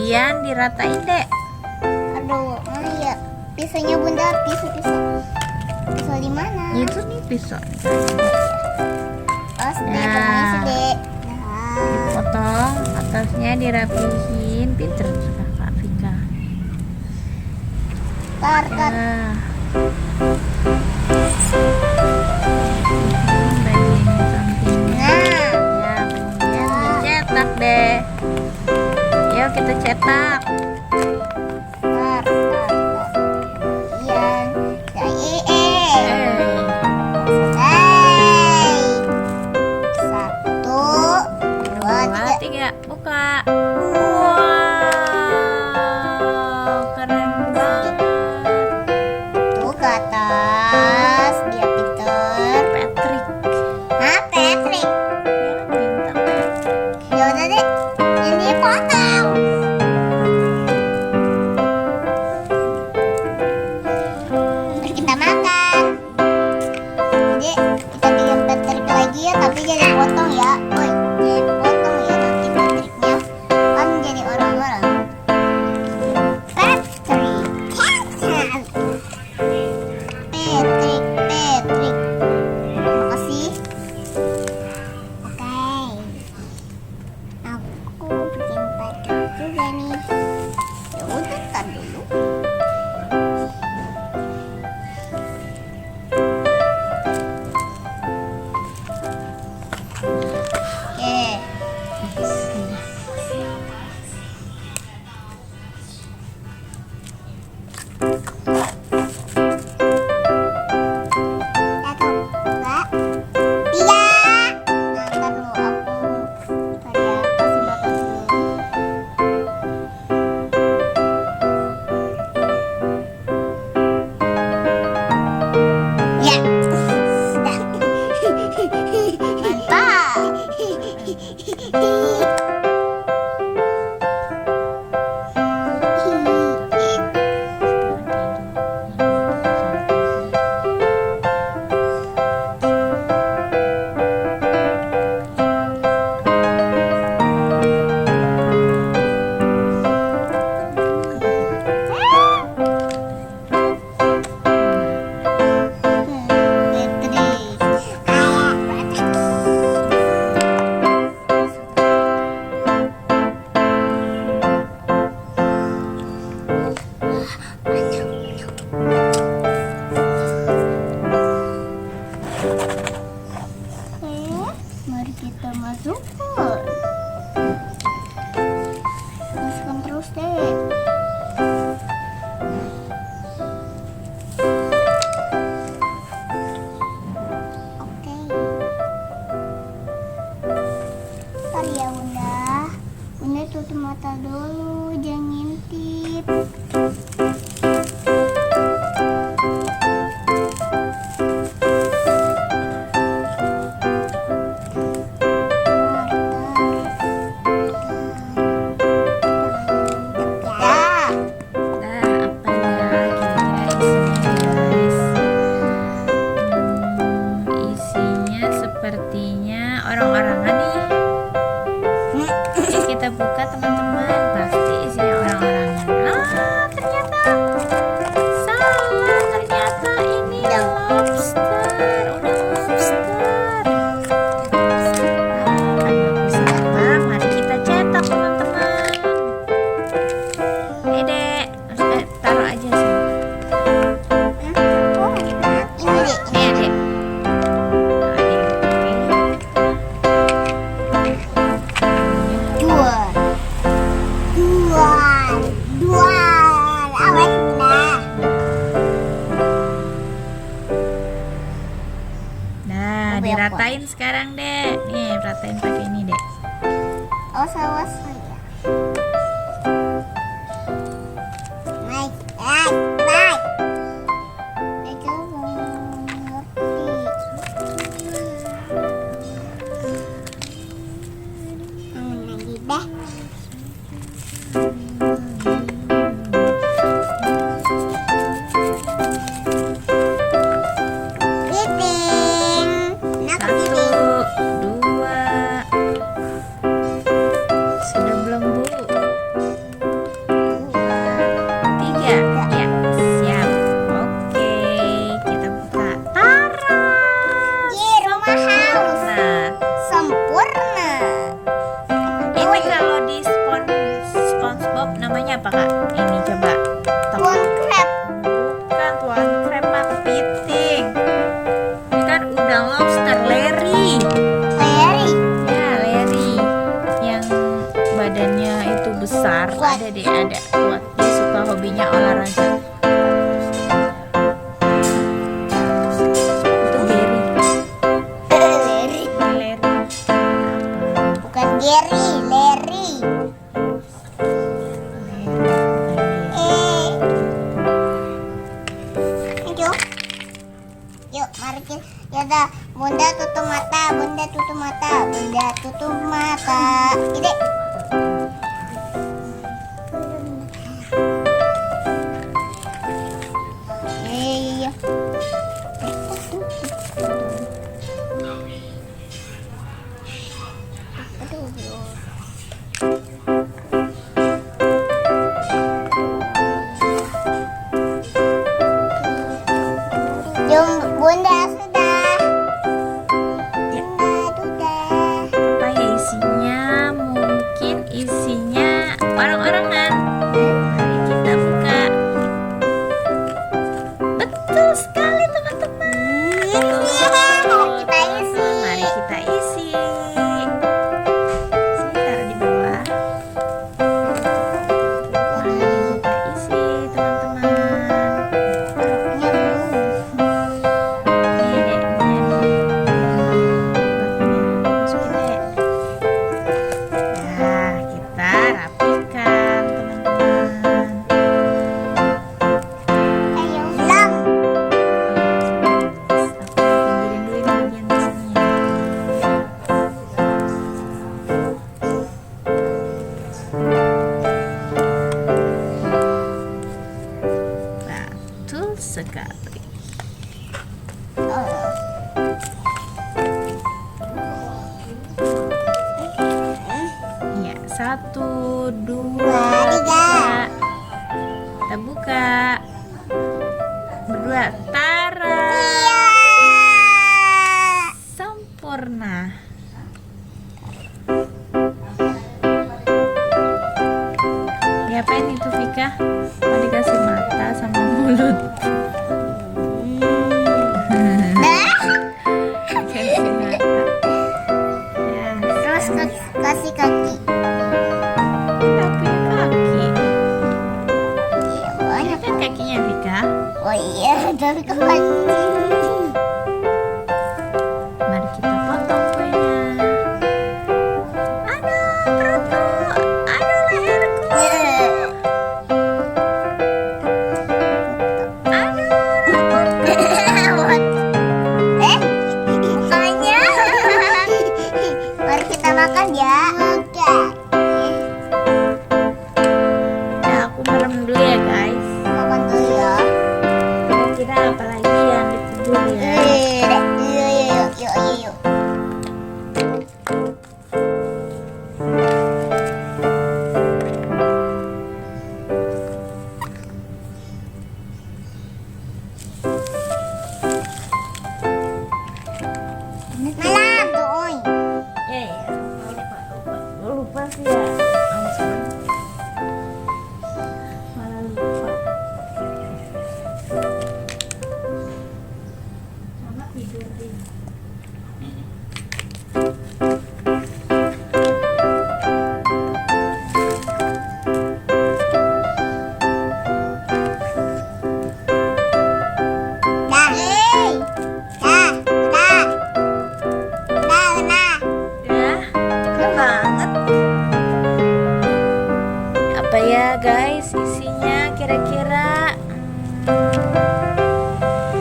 Kemudian diratain, Dek. Aduh, mana ya? Pisaunya Bunda, pisau di mana? Itu nih pisau. Pas deh, kemana Dek? Nah, Dipotong, atasnya dirapihin. Pinter suka Kak Vika. tar. Nah. Bagian sampingnya. Ya, kemudian dicetak deh. Yuk kita cetak. Tar. Kemudian selesai. 1, 2, 3. 3, buka. Wow, keren banget. Tuh ke atas, dia pinter. Patrick. Hah, Patrick? Ya, bintang Patrick. Ya udah deh, ini potong. Terus kita makan. Jadi kita bikin Patrick lagi ya, tapi jadi potong ya. Woi, jadi potong ya nanti Patricknya kan jadi orang-orang. Patrick. Makasih. Oke. Aku bikin Patrick juga nih. Ya udah, tar dulu. Oke. Satu, dua, 3. Ntar dulu aku kayak kasih makan dulu. Ya, sudah. Mari kita masukkan. Masukkan terus deh. Oke. Ntar ya Bunda. Bunda tutup mata dulu, jangan ngintip. Sepertinya orang-orangan nih. Kita buka teman-teman, pasti isinya orang-orangan. Ternyata salah, ternyata ini lobster. Udah lobster. Karena bisa apa? Mari kita cetak teman-teman. Dek, taruh aja sih. Ini deh. Awas Bunda. Nah, diratain sekarang, Dek. Nih, ratain pakai ini, Dek. Awas saja. Naik. Itu ngerti. Lagi deh. SpongeBob namanya apa kak? Ini coba. Tuan crab. Bukan tuan crab mah kepiting. Ini kan udang lobster Larry. Larry. Ya Larry. Yang badannya itu besar. Kuat. Ada kuat. Dia suka hobinya olahraga. Itu Gary. Larry. Larry. Bukan Gary, Larry. Yuk. Yuk, mari kita. Bunda tutup mata, Bunda tutup mata, Bunda tutup mata. Ide. Iya. Bunda sudah. Bunda sudah. Apa ya isinya? Mungkin isinya orang-orangan. Mari kita buka. Betul sekali teman-teman. Kita isi. Mari kita isi. Sini taruh di bawah. Mari kita isi teman-teman. Ini dek, ini masukin dek. Nah, kita rapikan teman-teman. Ayo ulang. Aku pinggirin dulu ini bagian sininya. Betul sekali. Ya, 1, 2, 3. Kita buka. Berdua, Tara. Sempurna. Diapain itu Vika? Mau dikasih mata sama mulut. Kasih mata. Ya, Terus kasih kaki. nggak punya kaki. Iya, banyak. Kan kakinya Vika. Oh iya, tapi kapan? Mari kita potong kuenya. Aduh, perutku. Aduh, leherku. Mukanya. Mari kita makan ya. Oke. Ya, aku merem dulu ya guys. Makan dulu ya. Kira apa lagi yang dikubur ya? Yuk. Malam tuh, oi. Ya. Lupa sih ya. Malah lupa. Mama tidur deh. Dah. Udah. Ya, keren banget. Apa ya guys isinya kira-kira?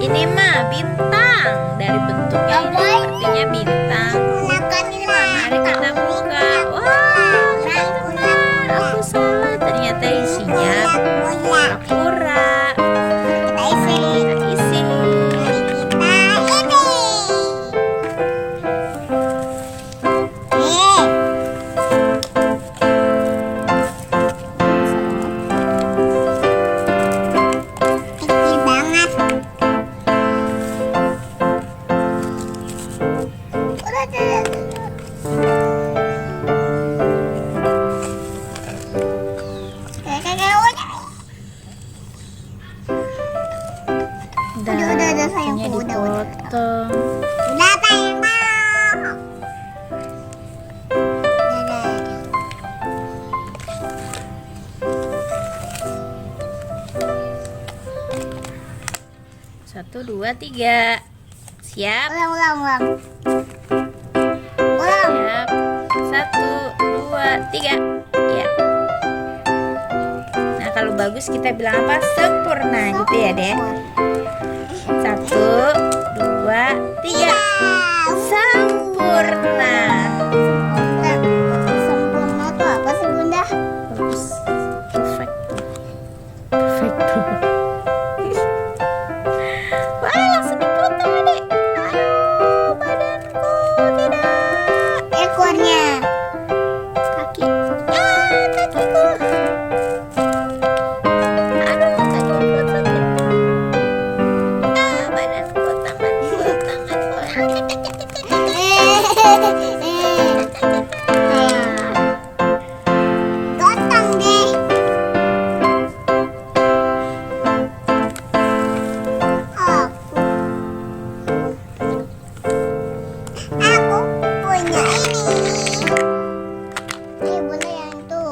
Ini mah bintang. Dari bentuknya ini sepertinya bintang. Makan ini mah. Mari kita buka. Wah, teman-teman, aku salah. Ternyata isinya pura-pura. Kita isi. Kita isi. Kecil banget. 1, 2, 3. Siap? Ulang. Siap. 1, 2, 3. Ya. Nah, kalau bagus kita bilang apa? Sempurna gitu ya, Dek. 1, 2, 3. Sempurna. Sempurna tuh apa sih, Bunda? Bagus. Perfect. Perfect. Wah, langsung dipotong, Adik. Aduh, badanku tidak. Ekornya. Kaki. Ya, kakiku. Aduh, kakiku sakit. Ah, badanku, tanganku. Gotong deh. Aku punya ini. Nih, Bunda yang itu.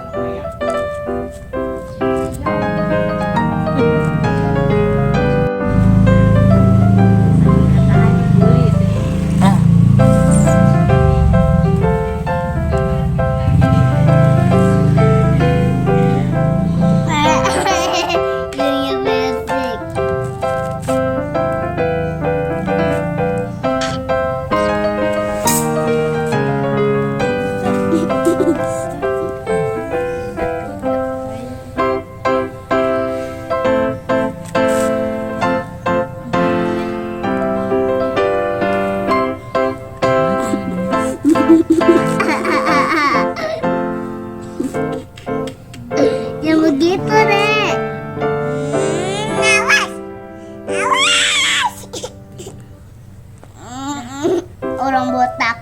Dunia basic. Yang begitu, Dek. Awas. Orang botak.